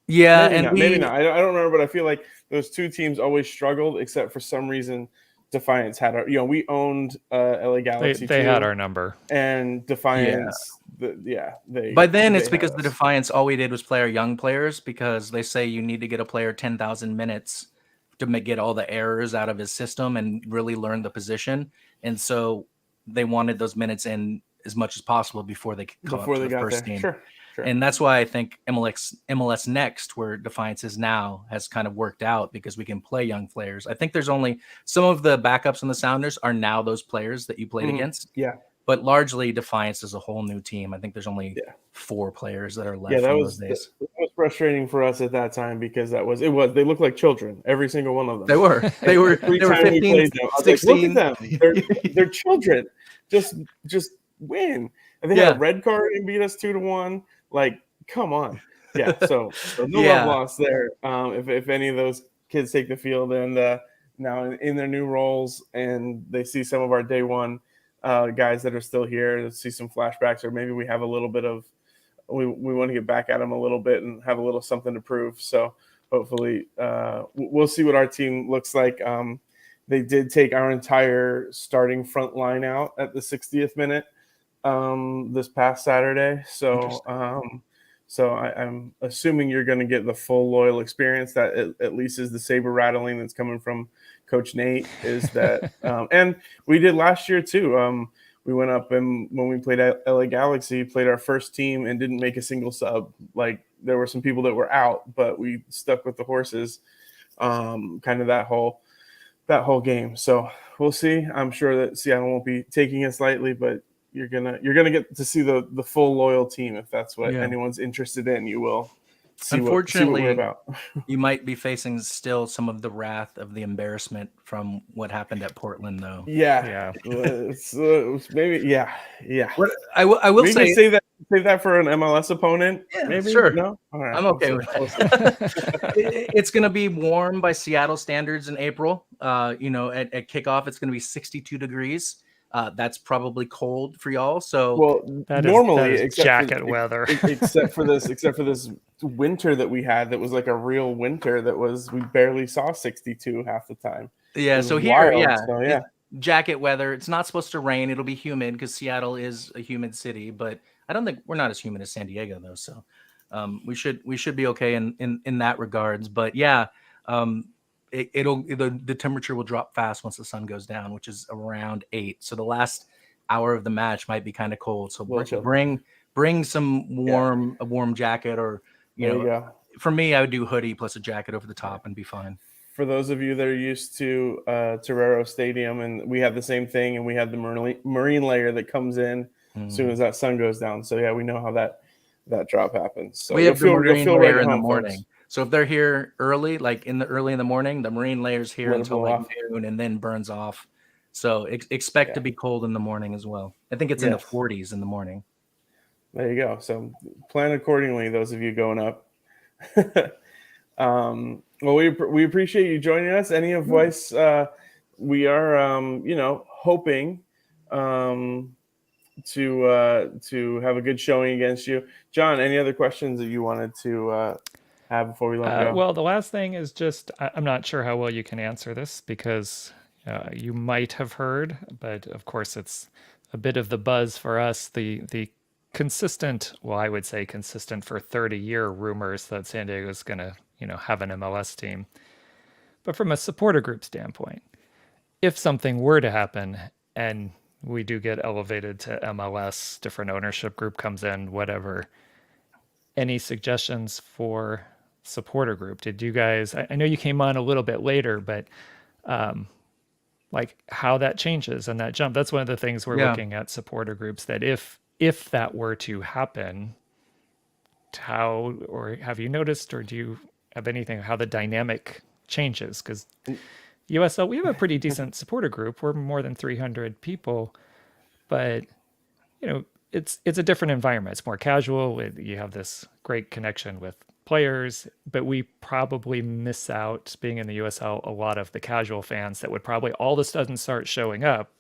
Yeah, maybe not. I don't remember, but I feel like those 2 teams always struggled, except for some reason. Defiance had we owned LA Galaxy. They had our number, and Defiance. By then, it's because the Defiance, all we did was play our young players because they say you need to get a player 10,000 minutes to get all the errors out of his system and really learn the position. And so they wanted those minutes in as much as possible before they could come up to the first game. Sure. And that's why I think MLS Next, where Defiance is now, has kind of worked out because we can play young players. I think there's only some of the backups on the Sounders are now those players that you played against. Yeah. But largely Defiance is a whole new team. I think there's only 4 players that are left from those days. That was frustrating for us at that time because they looked like children, every single one of them. They were 15, 16. Look at them. They're children. Just win. And they had a red card and beat us 2-1. Like, come on. Yeah, so no love lost there. If any of those kids take the field and now in their new roles and they see some of our day one guys that are still here, see some flashbacks, or maybe we have a little bit of we want to get back at them a little bit and have a little something to prove. So hopefully we'll see what our team looks like. They did take our entire starting front line out at the 60th minute. this past Saturday. So I'm assuming you're going to get the full Loyal experience. That at least is the saber rattling that's coming from Coach Nate. Is that and we did last year too. We went up and when we played at LA Galaxy, played our first team and didn't make a single sub. Like there were some people that were out, but we stuck with the horses. Kind of that whole game. So we'll see. I'm sure that Seattle won't be taking us lightly, but you're gonna get to see the full Loyal team if that's what anyone's interested in. You will see what we're about. You might be facing still some of the wrath of the embarrassment from what happened at Portland, though. Yeah. It's maybe. Yeah. What I will maybe say, save that for an MLS opponent. Yeah, maybe. sure. No, all right. I'm okay with that. It's going to be warm by Seattle standards in April. At kickoff, it's going to be 62 degrees. That's probably cold for y'all. So normally, except jacket weather, except for this winter that we had, that was like a real winter. We barely saw 62 half the time. Yeah. So here, jacket weather. It's not supposed to rain. It'll be humid because Seattle is a humid city, but I don't think we're not as humid as San Diego though. So we should be okay in that regards. But yeah, the temperature will drop fast once the sun goes down, which is around 8. So the last hour of the match might be kind of cold. So bring some a warm jacket, or for me, I would do hoodie plus a jacket over the top and be fine. For those of you that are used to Torero Stadium, and we have the same thing, and we have the marine layer that comes in as soon as that sun goes down. So yeah, we know how that drop happens. So we have the marine layer in the morning. Folks. So if they're here early, like early in the morning, the marine layer's here until like noon and then burns off. So expect to be cold in the morning as well. I think it's in the 40s in the morning. There you go. So plan accordingly, those of you going up. Well, we appreciate you joining us. Any advice? We are, hoping to have a good showing against you. John, any other questions that you wanted to have before we let go? Well, the last thing is just, I'm not sure how well you can answer this because you might have heard, but of course it's a bit of the buzz for us, the consistent, well, I would say consistent for 30-year rumors that San Diego is going to, have an MLS team. But from a supporter group standpoint, if something were to happen and we do get elevated to MLS, different ownership group comes in, whatever, any suggestions for supporter group? Did you guys, I know you came on a little bit later, but like how that changes and that jump, that's one of the things we're looking at supporter groups, that if that were to happen, how, or have you noticed, or do you have anything, how the dynamic changes? Because USL, we have a pretty decent supporter group. We're more than 300 people, but it's a different environment. It's more casual. You have this great connection with players, but we probably miss out, being in the USL, a lot of the casual fans that would probably all of a sudden start showing up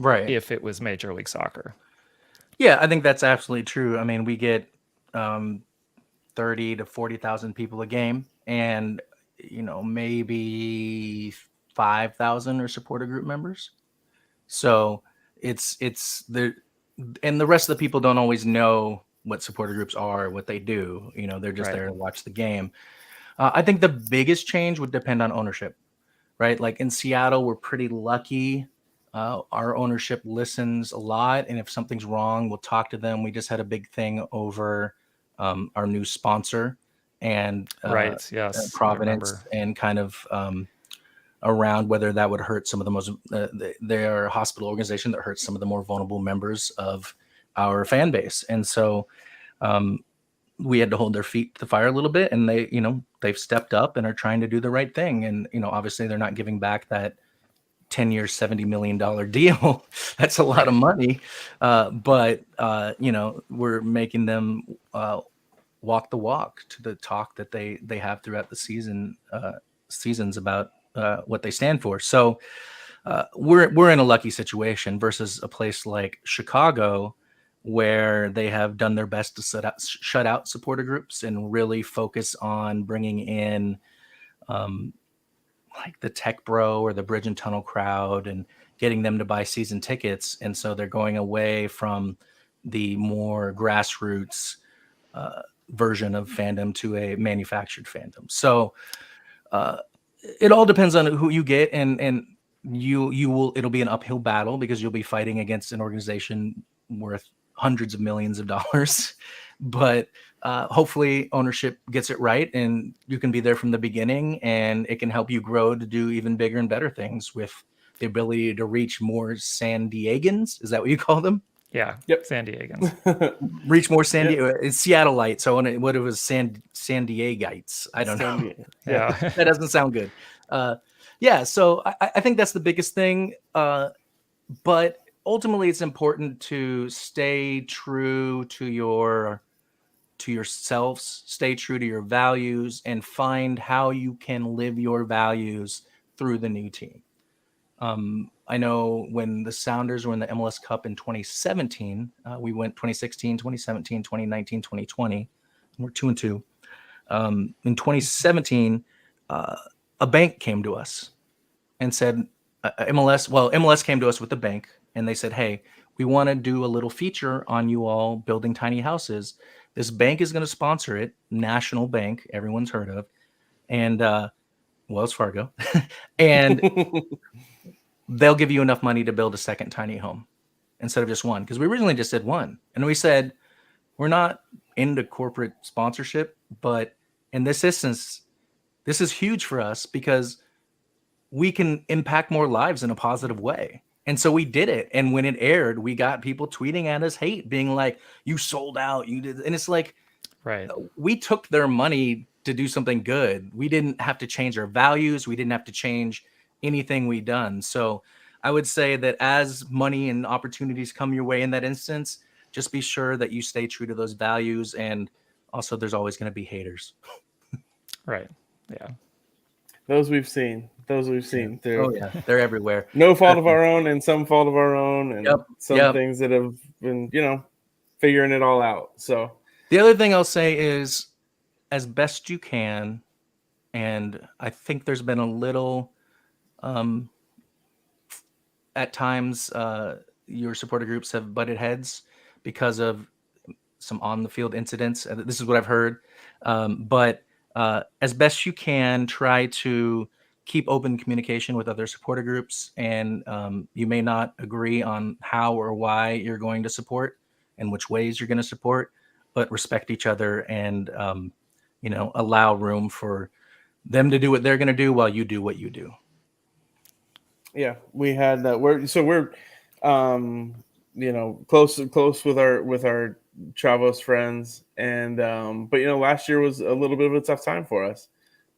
if it was Major League Soccer. Yeah, I think that's absolutely true. I mean, we get 30 to 40,000 people a game, and maybe 5,000 are supporter group members. So it's the, and the rest of the people don't always know what supporter groups are, what they do. They're just there to watch the game. I think the biggest change would depend on ownership, right? Like in Seattle, we're pretty lucky. Our ownership listens a lot, and if something's wrong, we'll talk to them. We just had a big thing over our new sponsor and Providence, and kind of around whether that would hurt some of the most they're a hospital organization that hurts some of the more vulnerable members of our fan base. And so we had to hold their feet to the fire a little bit, and they've stepped up and are trying to do the right thing. And obviously they're not giving back that 10-year $70 million deal. That's a lot of money, but we're making them walk the walk to the talk that they have throughout the seasons about what they stand for. So we're in a lucky situation versus a place like Chicago, where they have done their best to shut out supporter groups and really focus on bringing in like the tech bro or the bridge and tunnel crowd and getting them to buy season tickets. And so they're going away from the more grassroots version of fandom to a manufactured fandom. So it all depends on who you get, and you will, it'll be an uphill battle because you'll be fighting against an organization worth hundreds of millions of dollars. But hopefully ownership gets it right, and you can be there from the beginning, and it can help you grow to do even bigger and better things with the ability to reach more San Diegans. Is that what you call them? Yeah. Yep. San Diegans. Reach more San Diego. It's Seattleites. So what it was, San Diegeites. I don't know. Yeah. That doesn't sound good. Yeah. So I think that's the biggest thing. But ultimately, it's important to stay true to yourselves, stay true to your values, and find how you can live your values through the new team. I know when the Sounders were in the MLS Cup in 2017, we went 2016, 2017, 2019, 2020. We're 2-2. In 2017, a bank came to us and said, MLS came to us with the bank, and they said, hey, we want to do a little feature on you all building tiny houses. This bank is going to sponsor it, national bank, everyone's heard of, and Wells Fargo. And they'll give you enough money to build a second tiny home instead of just one. Because we originally just did one. And we said, we're not into corporate sponsorship, but in this instance, this is huge for us because we can impact more lives in a positive way. And so we did it. And when it aired, we got people tweeting at us hate, being like, you sold out, you did. And it's like, right. We took their money to do something good. We didn't have to change our values. We didn't have to change anything we done. So I would say that as money and opportunities come your way in that instance, just be sure that you stay true to those values. And also there's always going to be haters. Right. Yeah. Those we've seen. Oh yeah, they're everywhere. No fault of our own, and some fault of our own, and some things that have been, figuring it all out. So the other thing I'll say is, as best you can, and I think there's been a little, at times, your supporter groups have butted heads because of some on the field incidents. This is what I've heard. But as best you can, try to keep open communication with other supporter groups. And you may not agree on how or why you're going to support and which ways you're going to support, but respect each other and, allow room for them to do what they're going to do while you do what you do. Yeah, we had that. We're close with our Chavos friends, and but last year was a little bit of a tough time for us.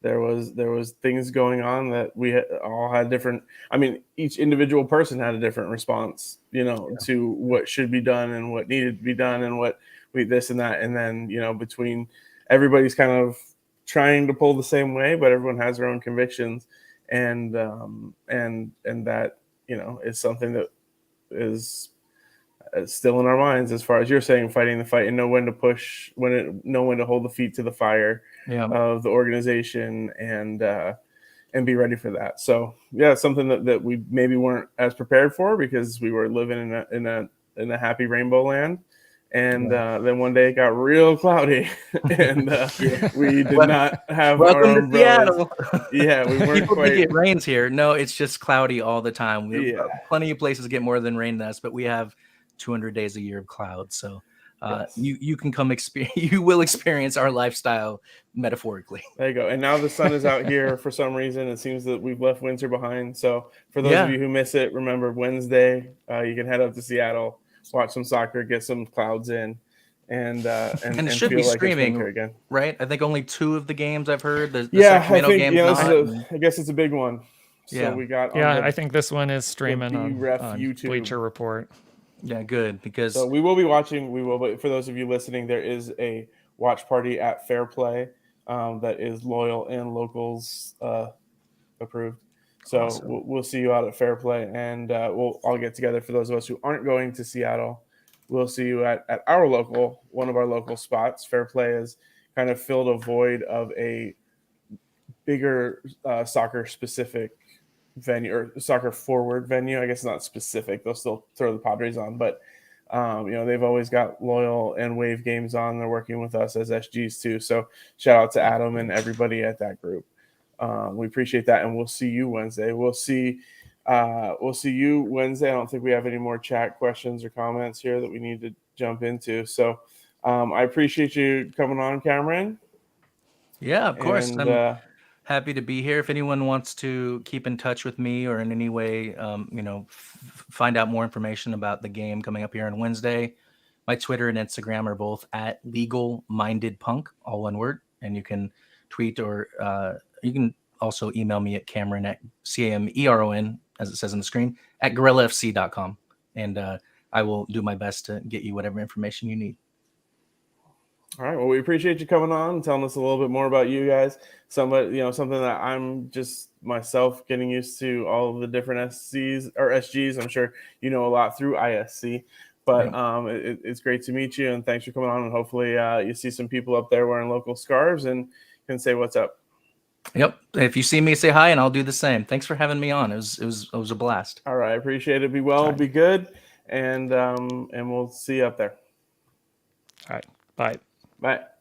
There was things going on that we all had different. I mean, each individual person had a different response, to what should be done and what needed to be done and what we this and that, and then between everybody's kind of trying to pull the same way, but everyone has their own convictions. And that is something that is still in our minds, as far as you're saying, fighting the fight and know when to push, know when to hold the feet to the fire of the organization, and be ready for that. So yeah, something that we maybe weren't as prepared for because we were living in a happy rainbow land. And then one day it got real cloudy, and we did not have welcome our umbrellas. To Seattle. Yeah, we weren't People quite. think it rains here. No, it's just cloudy all the time. Yeah. Plenty of places get more than rain than us, but we have 200 days a year of clouds. So you can come experience. You will experience our lifestyle metaphorically. There you go. And now the sun is out here for some reason. It seems that we've left winter behind. So for those of you who miss it, remember Wednesday, you can head up to Seattle, watch some soccer, get some clouds in, and it should feel be like streaming it's winter again. Right? I think only 2 of the games I've heard. The Sacramento game. I guess it's a big one. So we got. I think this one is streaming on YouTube. Bleacher Report. Yeah, good, because so we will be watching. But for those of you listening, there is a watch party at Fair Play that is Loyal and Locals approved. So awesome. We'll see you out at Fair Play, and we'll all get together. For those of us who aren't going to Seattle, we'll see you at our one of our local spots. Fair Play has kind of filled a void of a bigger soccer specific venue, or soccer forward venue. I guess it's not specific. They'll still throw the Padres on, but They've always got Loyal and Wave games on. They're working with us as SGs too. So shout out to Adam and everybody at that group. We appreciate that, and we'll see you Wednesday. We'll see you Wednesday. I don't think we have any more chat questions or comments here that we need to jump into. So I appreciate you coming on, Cameron. Yeah, of course. And, I'm happy to be here. If anyone wants to keep in touch with me or in any way, find out more information about the game coming up here on Wednesday, my Twitter and Instagram are both at Legal Minded Punk, all one word. And you can tweet or you can also email me at Cameron at CAMERON, as it says on the screen, at GorillaFC.com. And I will do my best to get you whatever information you need. All right. Well, we appreciate you coming on and telling us a little bit more about you guys. Something that I'm just myself getting used to all of the different SGs. I'm sure you know a lot through ISC, but it's great to meet you, and thanks for coming on. And hopefully you see some people up there wearing local scarves and can say what's up. Yep. If you see me, say hi, and I'll do the same. Thanks for having me on. It was a blast. All right. I appreciate it. Be well, be good, and we'll see you up there. All right. Bye. Bye.